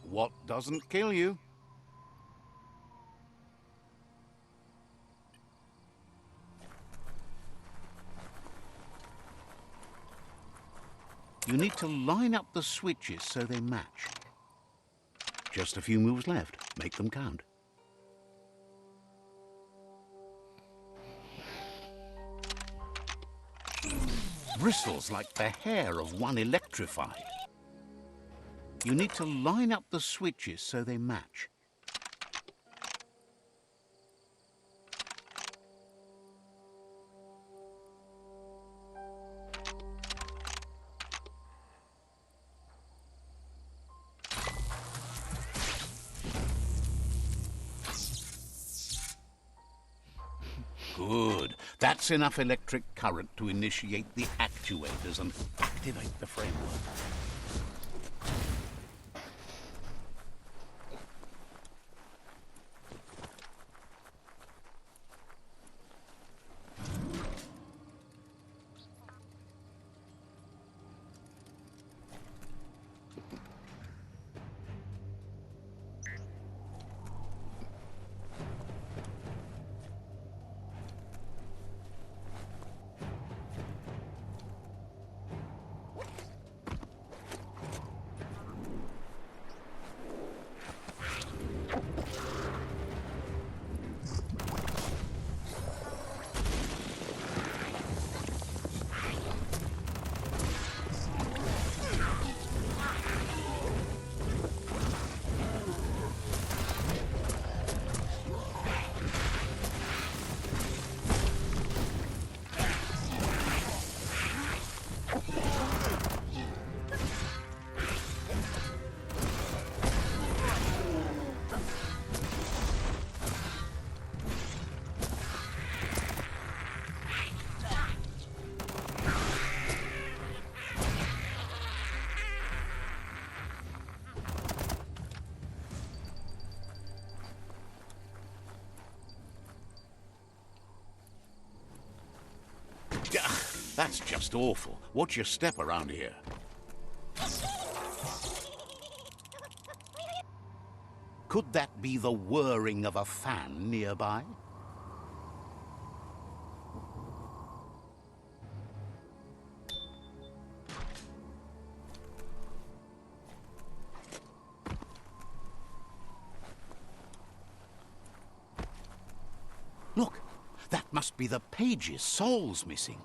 What doesn't kill you? You need to line up the switches so they match. Just a few moves left. Make them count. Bristles like the hair of one electrified. You need to line up the switches so they match. Good. That's enough electric current to initiate the actuators and activate the framework. That's just awful. Watch your step around here. Could that be the whirring of a fan nearby? Look, that must be the page's souls missing.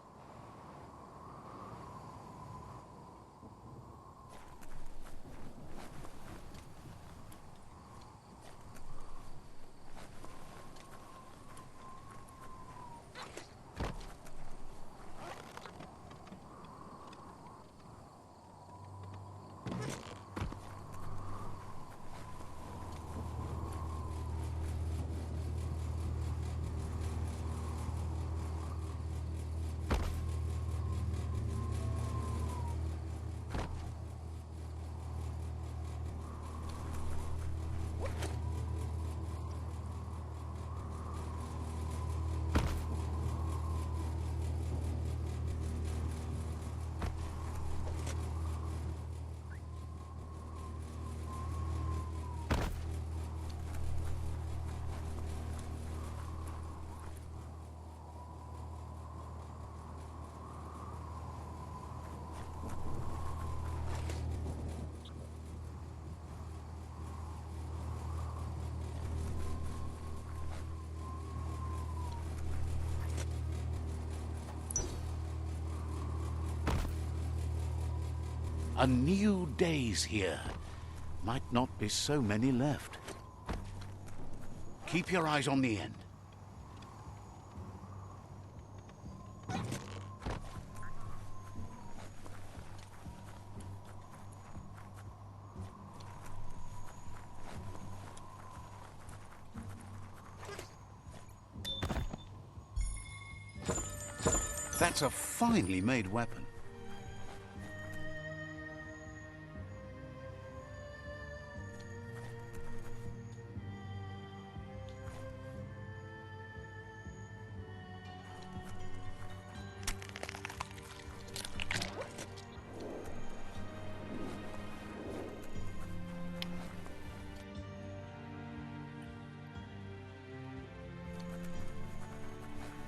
A new day's here. Might not be so many left. Keep your eyes on the end. That's a finely made weapon.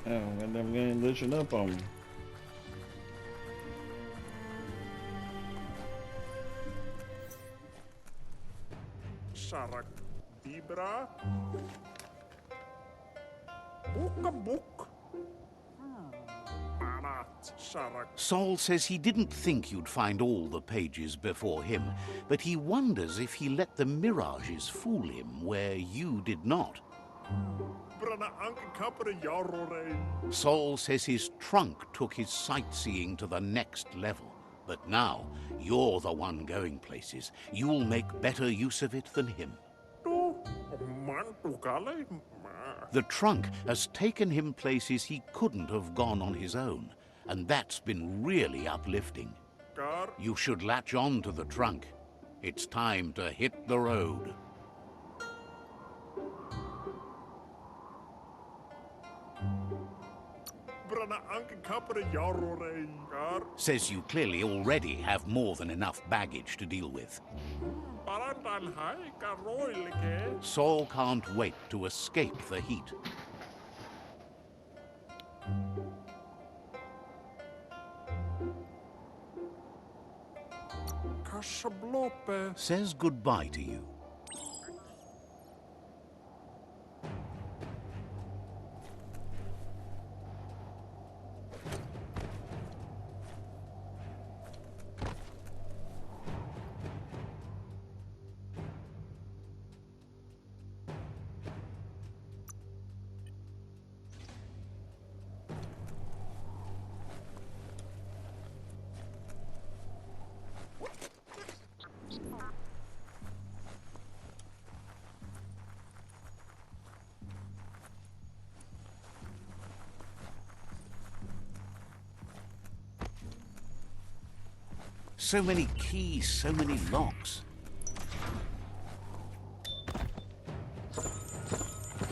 Oh, got them getting loosened up on me. Sarak Dibra. Book a book. Sol says he didn't think you'd find all the pages before him, but he wonders if he let the mirages fool him where you did not. Sol says his trunk took his sightseeing to the next level, but now you're the one going places. You'll make better use of it than him. The trunk has taken him places he couldn't have gone on his own, and that's been really uplifting. You should latch on to the trunk. It's time to hit the road. Says you clearly already have more than enough baggage to deal with. Sol can't wait to escape the heat. Says goodbye to you. So many keys, so many locks.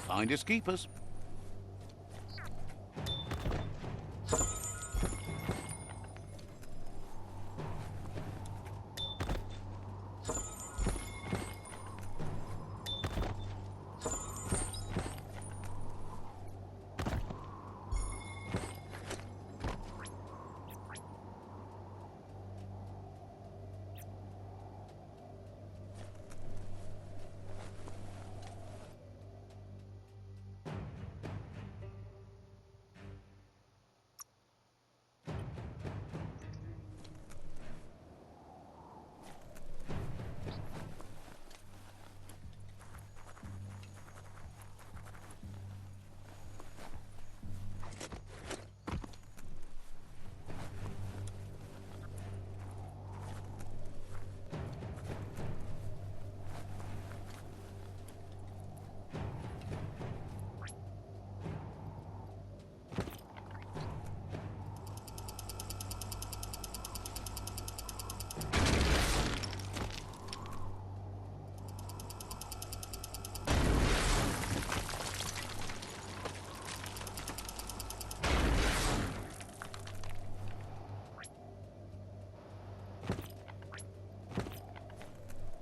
Finders keepers.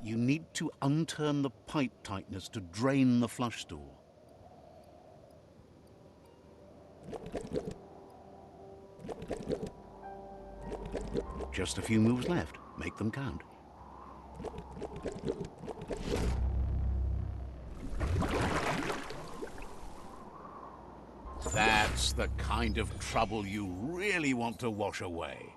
You need to unturn the pipe tighteners to drain the flush door. Just a few moves left. Make them count. That's the kind of trouble you really want to wash away.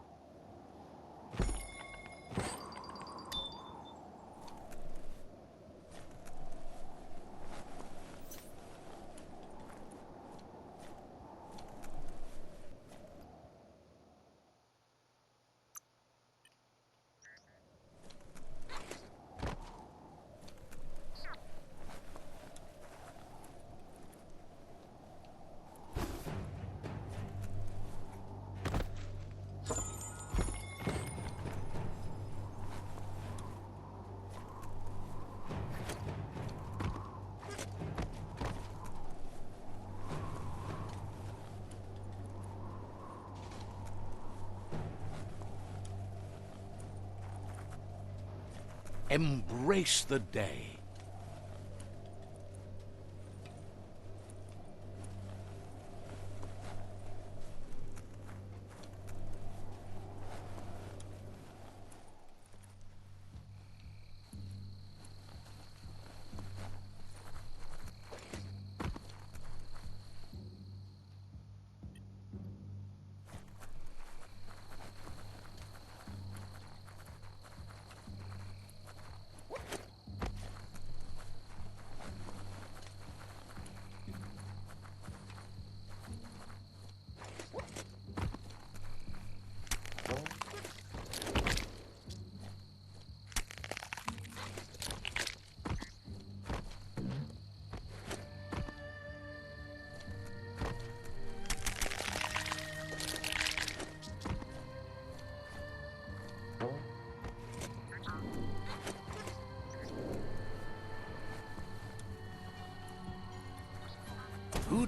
Embrace the day.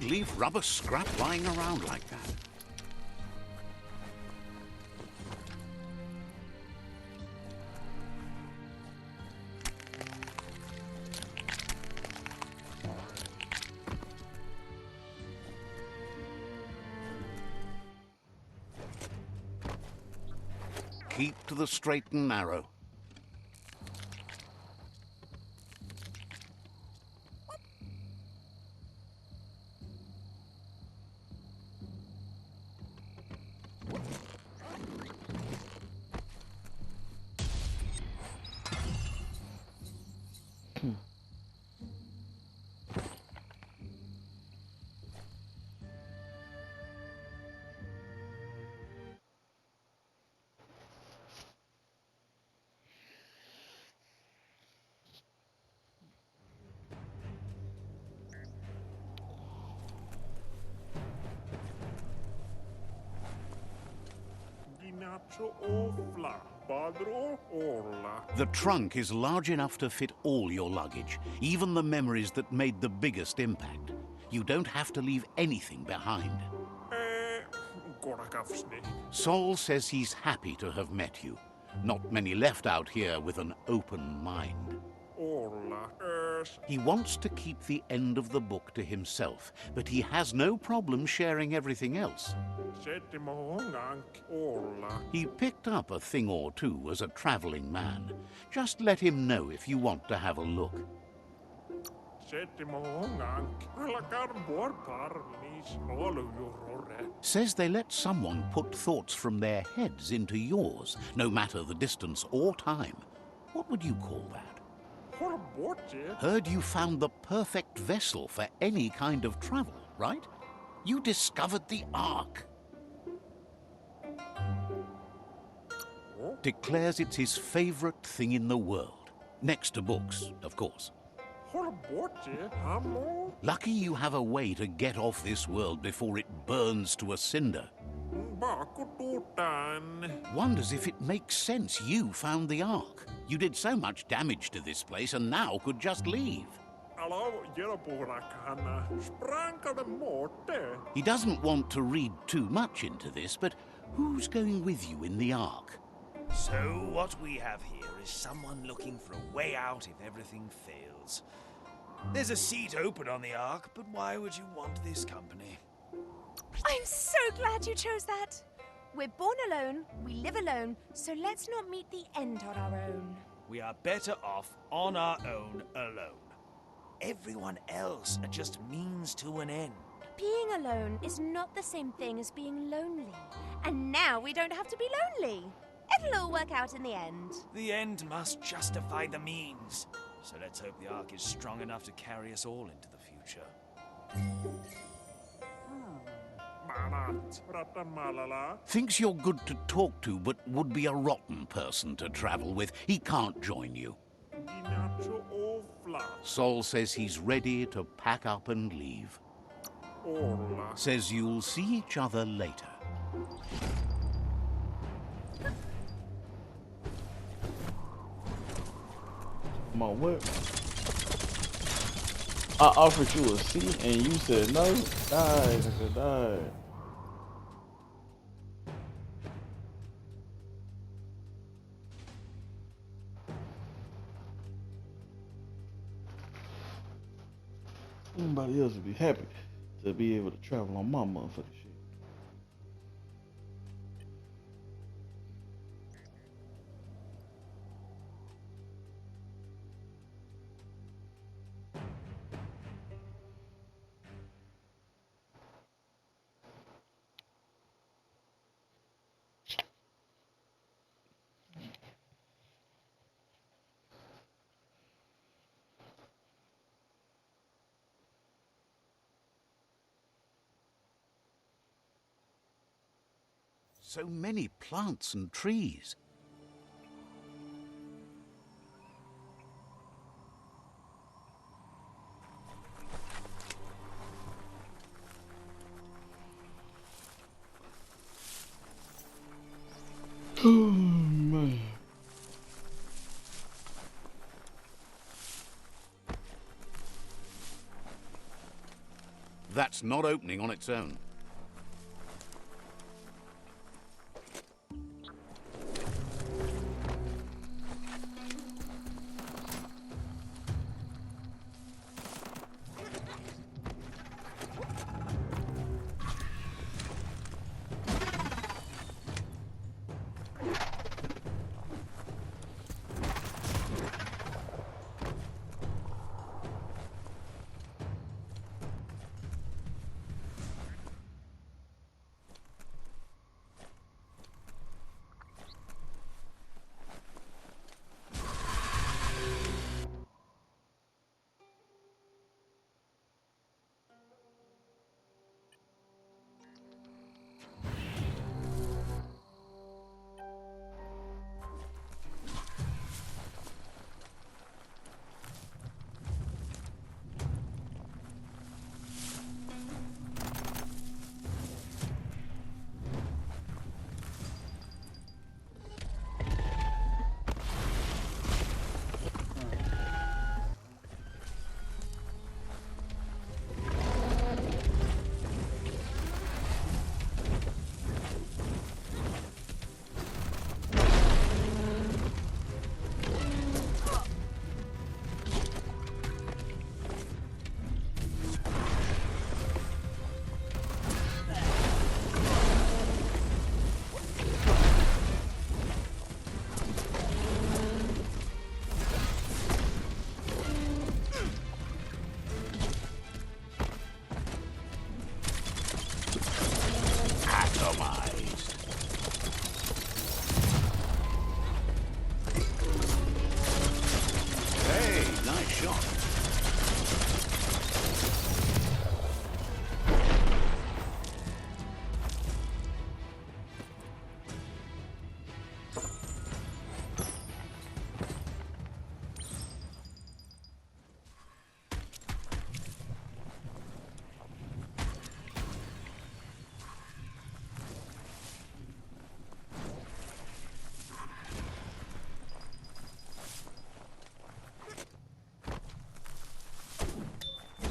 leave rubber scrap lying around like that. Keep to the straight and narrow. The trunk is large enough to fit all your luggage, even the memories that made the biggest impact. You don't have to leave anything behind. Sol says he's happy to have met you. Not many left out here with an open mind. He wants to keep the end of the book to himself, but he has no problem sharing everything else. He picked up a thing or two as a traveling man. Just let him know if you want to have a look. Says they let someone put thoughts from their heads into yours, no matter the distance or time. What would you call that? Heard you found the perfect vessel for any kind of travel, right? You discovered the Ark. Declares it's his favorite thing in the world. Next to books, of course. Lucky you have a way to get off this world before it burns to a cinder. Wonders if it makes sense you found the Ark. You did so much damage to this place and now could just leave. He doesn't want to read too much into this, but who's going with you in the Ark? So what we have here is someone looking for a way out if everything fails. There's a seat open on the Ark, but why would you want this company? I'm so glad you chose that. We're born alone, we live alone, so let's not meet the end on our own. We are better off on our own alone. Everyone else are just means to an end. Being alone is not the same thing as being lonely. And now we don't have to be lonely. It'll all work out in the end. The end must justify the means. So let's hope the Ark is strong enough to carry us all into the future. Thinks you're good to talk to, but would be a rotten person to travel with. He can't join you. Sol says he's ready to pack up and leave. Says you'll see each other later. Come on, what? I offered you a seat and you said no. Die, nigga, die. Anybody else would be happy to be able to travel on my motherfucking shit. So many plants and trees. Oh, man. That It's not opening on its own.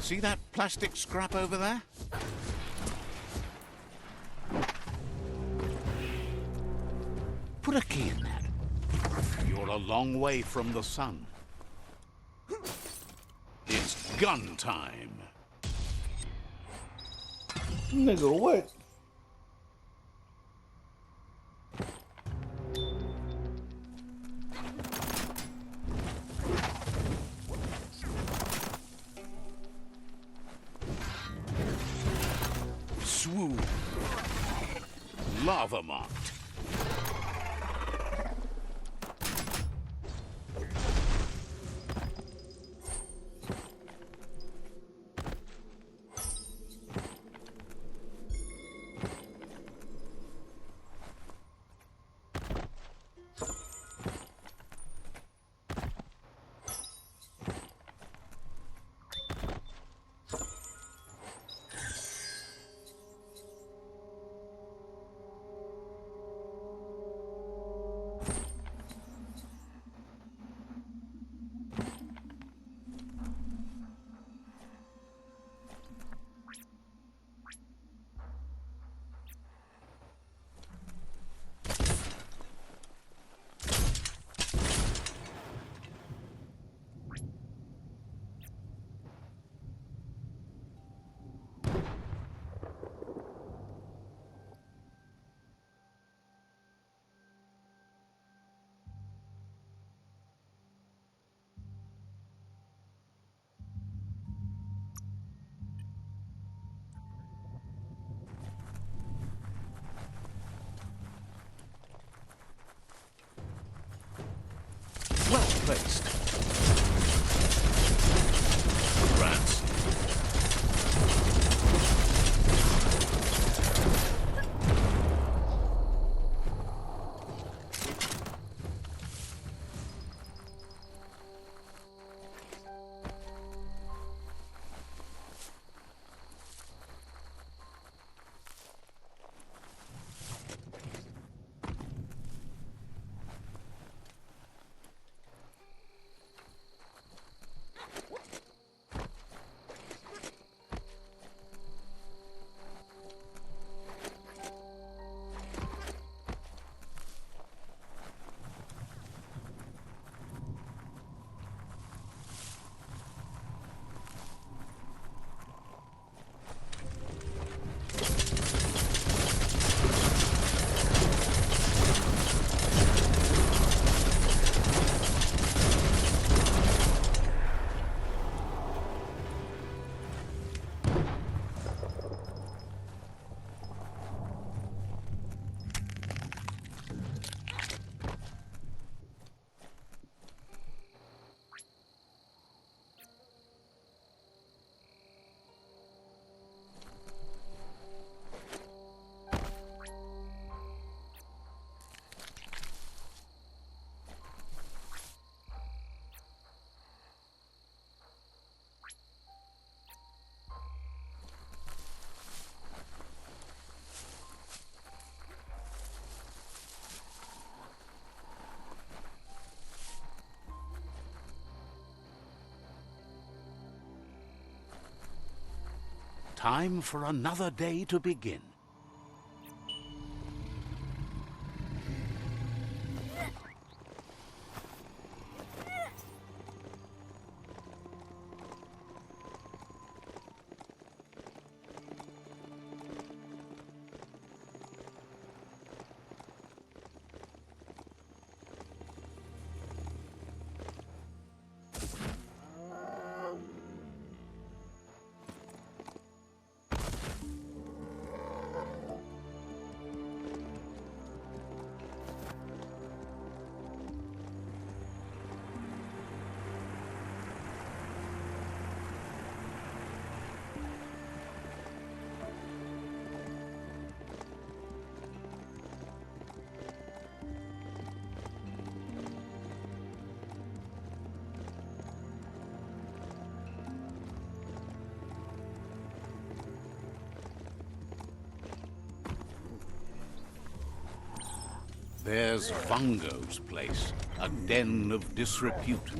See that plastic scrap over there? Put a key in that. You're a long way from the sun. It's gun time. Nigga, what? Swoon. Lava marked. Time for another day to begin. There's VUNGO'S place, a den of disrepute.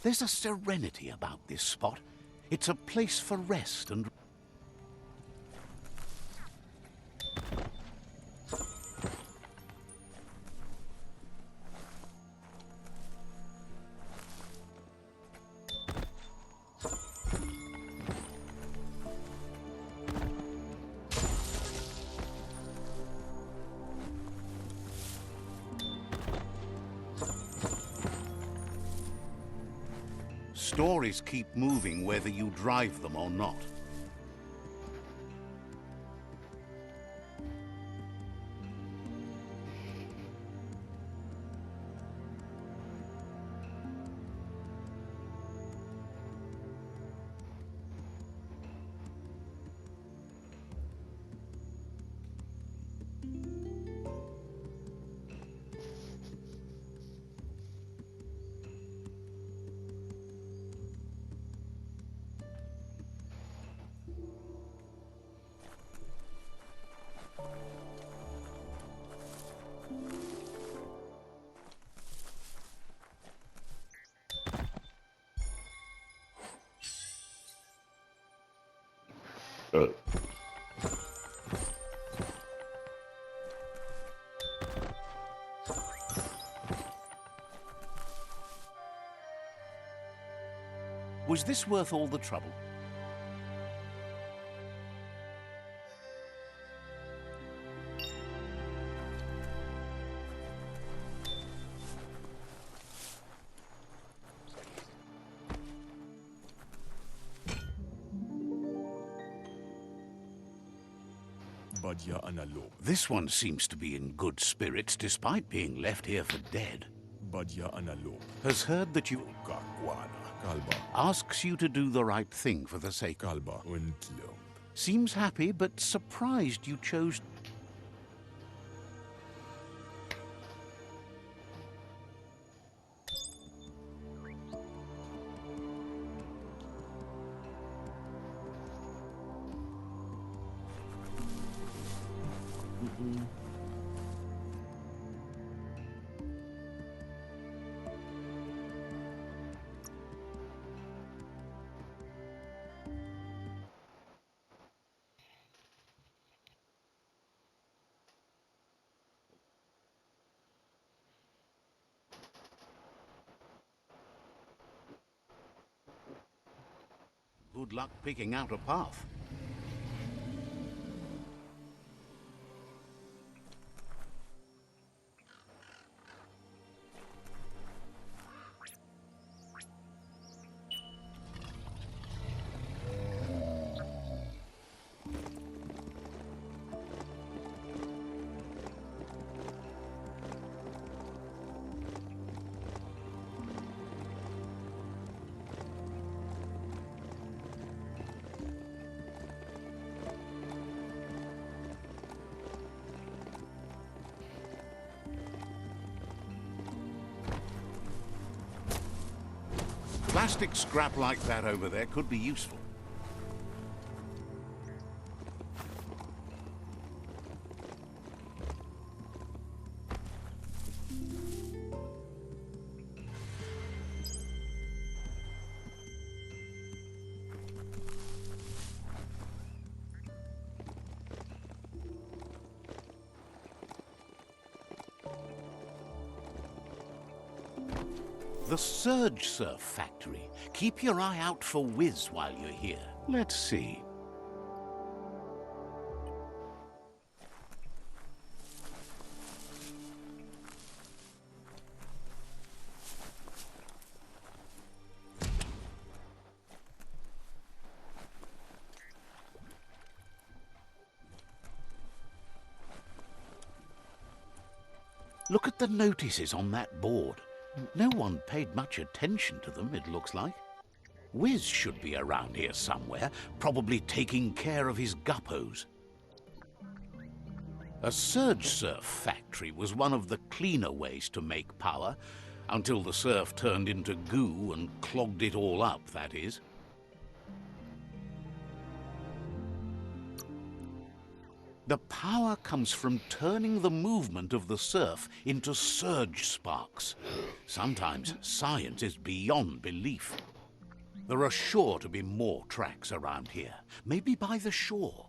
There's a serenity about this spot. It's a place for rest and... Stories keep moving whether you drive them or not. Was this worth all the trouble? This one seems to be in good spirits despite being left here for dead. Has heard that you... Asks you to do the right thing for the sake... Seems happy but surprised you chose... Good luck picking out a path. plastic scrap like that over there could be useful. The SURGESURF factory. Keep your eye out for Wiz while you're here. Let's see. Look at the notices on that board. No one paid much attention to them, it looks like. Wiz should be around here somewhere, probably taking care of his guppos. A SURGESURF factory was one of the cleaner ways to make power, until the surf turned into goo and clogged it all up, that is. The power comes from turning the movement of the surf into surge sparks. Sometimes science is beyond belief. There are sure to be more tracks around here, maybe by the shore.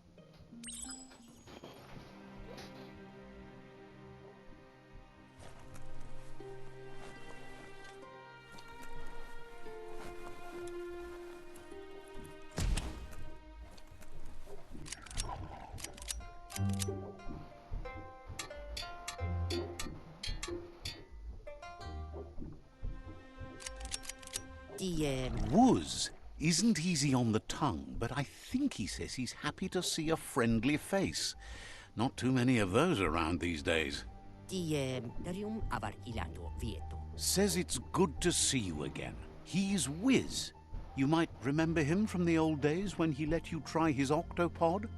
Wuz isn't easy on the tongue, but I think he says he's happy to see a friendly face. Not too many of those around these days. Says it's good to see you again. He's Wiz. You might remember him from the old days when he let you try his octopod?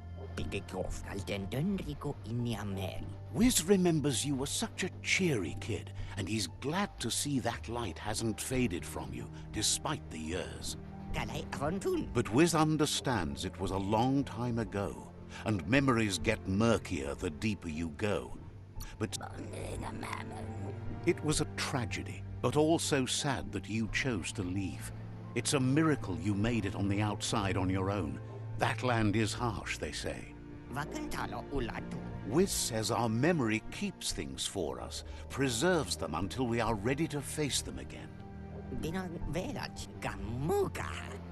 Wiz remembers you were such a cheery kid, and he's glad to see that light hasn't faded from you, despite the years. But Wiz understands it was a long time ago, and memories get murkier the deeper you go. But it was a tragedy, but also sad that you chose to leave. It's a miracle you made it on the outside on your own. That land is harsh, they say. Wiz says our memory keeps things for us, preserves them until we are ready to face them again.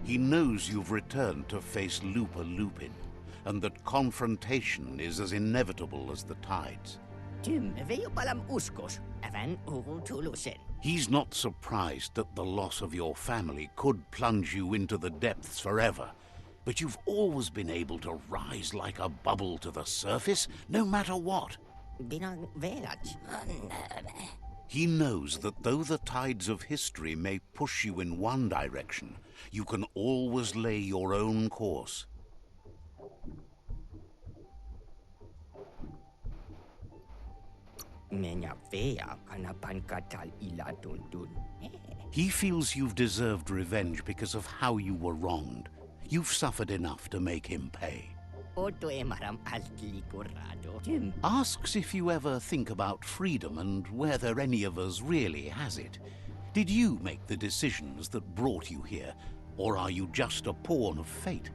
He knows you've returned to face Lupa Lupin, and that confrontation is as inevitable as the tides. He's not surprised that the loss of your family could plunge you into the depths forever. But you've always been able to rise like a bubble to the surface, no matter what. He knows that though the tides of history may push you in one direction, you can always lay your own course. He feels you've deserved revenge because of how you were wronged. You've suffered enough to make him pay. Asks if you ever think about freedom and whether any of us really has it. Did you make the decisions that brought you here, or are you just a pawn of fate?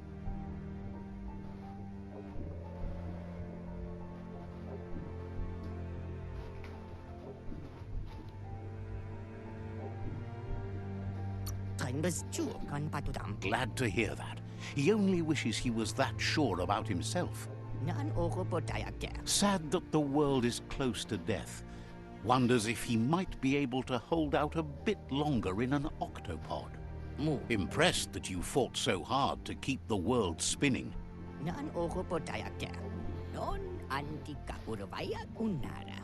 Glad to hear that. He only wishes he was that sure about himself. Sad that the world is close to death. Wonders if he might be able to hold out a bit longer in an octopod. Impressed that you fought so hard to keep the world spinning.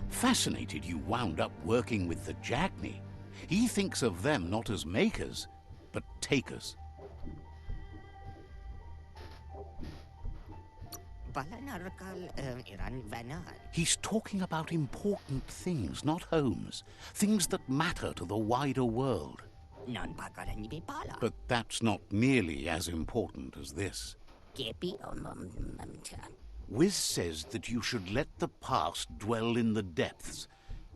Fascinated you wound up working with the Jagni. He thinks of them not as makers, but takers. He's talking about important things, not homes. Things that matter to the wider world. Non pakaran ni pala. But that's not nearly as important as this. Kepi Wiz says that you should let the past dwell in the depths.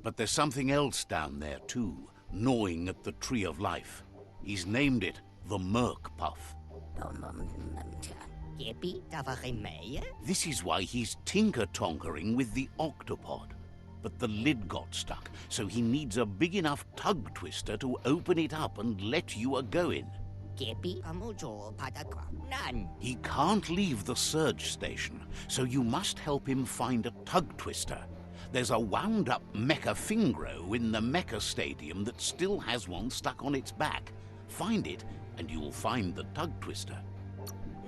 But there's something else down there too, gnawing at the Tree of Life. He's named it the Merc Puff. Kepi tavarimeye. This is why he's tinker-tonkering with the octopod. But the lid got stuck, so he needs a big enough tug twister to open it up and let you a-go in. Kepi amujo padakwa. Nan. He can't leave the surge station, so you must help him find a tug twister. There's a wound-up mecha fingro in the mecha stadium that still has one stuck on its back. Find it, and you'll find the tug twister.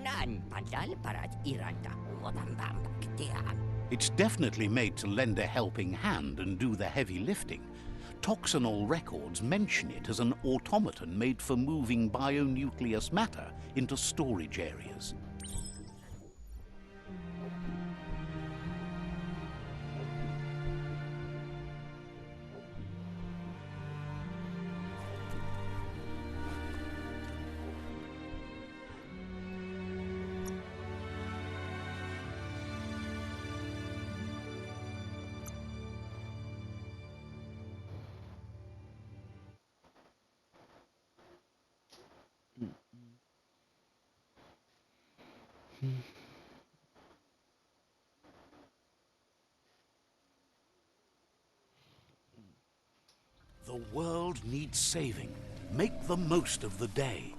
Nan padal parat iranta. Wotambam kitian. It's definitely made to lend a helping hand and do the heavy lifting. Toxanol records mention it as an automaton made for moving bionucleus matter into storage areas. The world needs saving. Make the most of the day.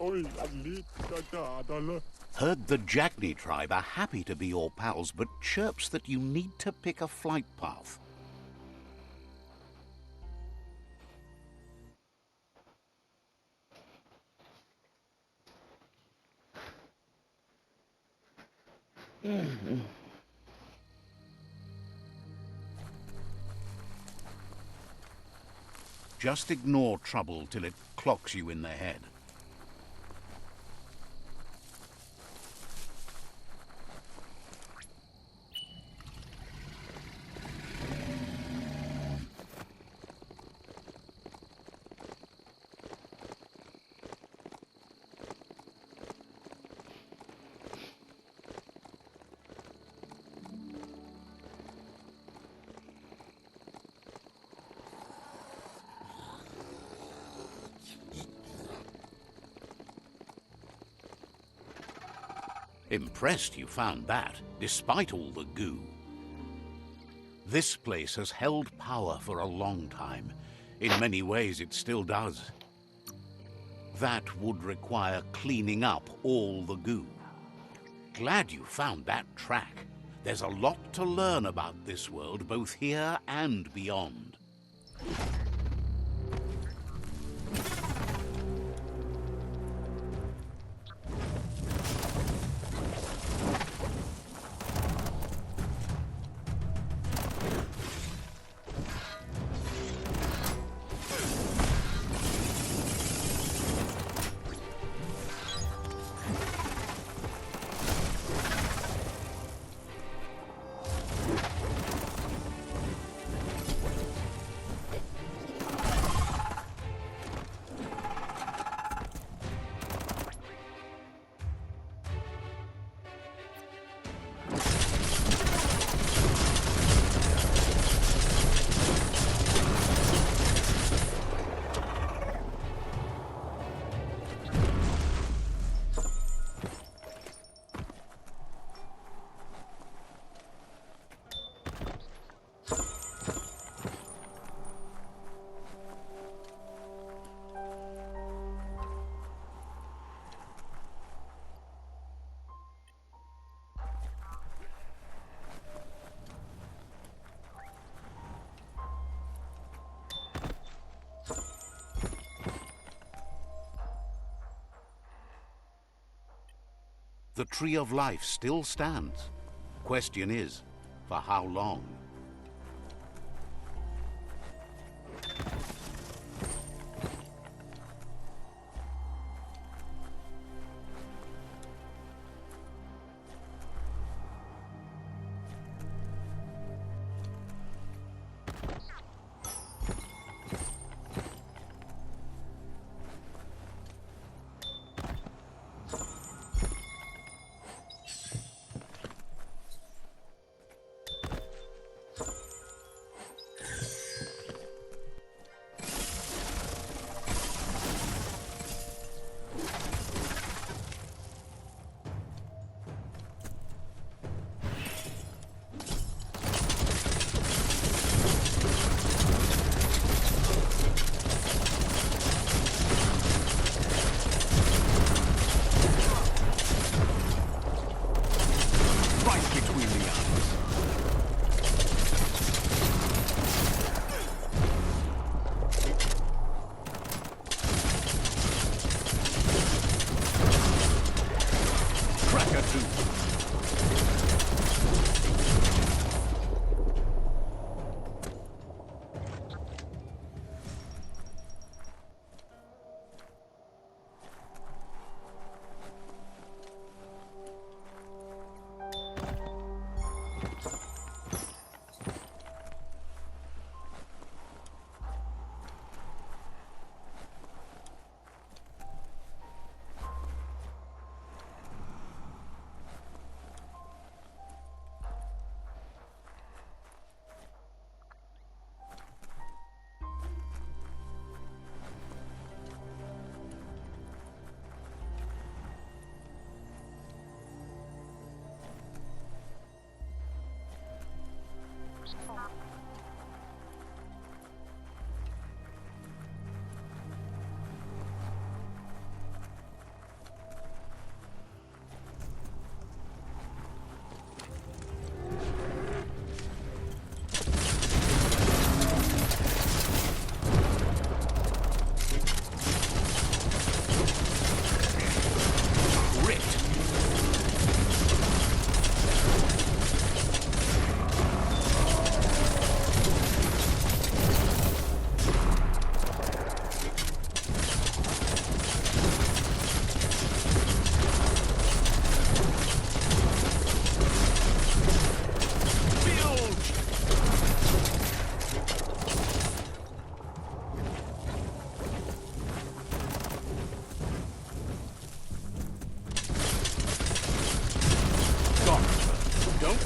Oi, alit dadala. Heard the Jagni tribe are happy to be your pals, but chirps that you need to pick a flight path. Just ignore trouble till it clocks you in the head. Impressed you found that, despite all the goo. This place has held power for a long time. In many ways, it still does. That would require cleaning up all the goo. Glad you found that track. There's a lot to learn about this world, both here and beyond. The Tree of Life still stands. Question is, for how long?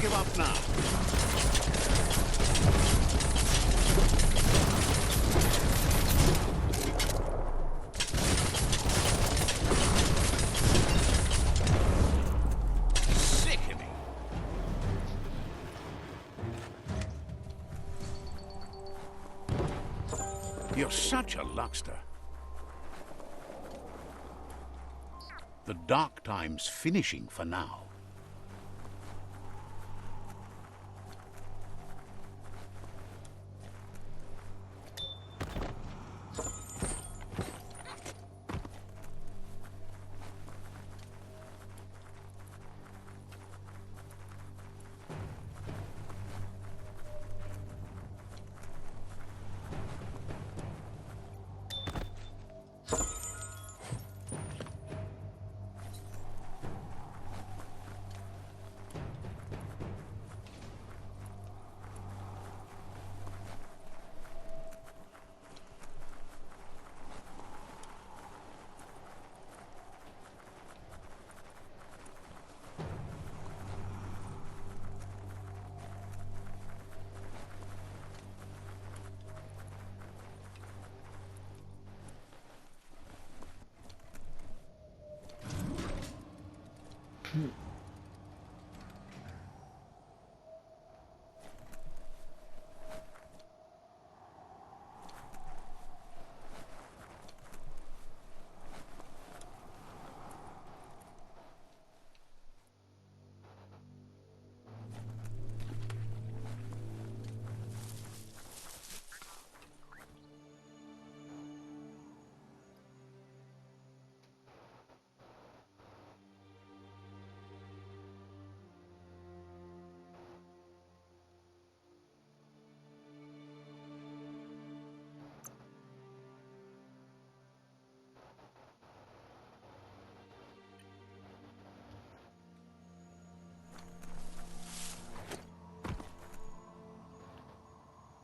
give up now. Sickening. You're such a luckster. The dark time's finishing for now.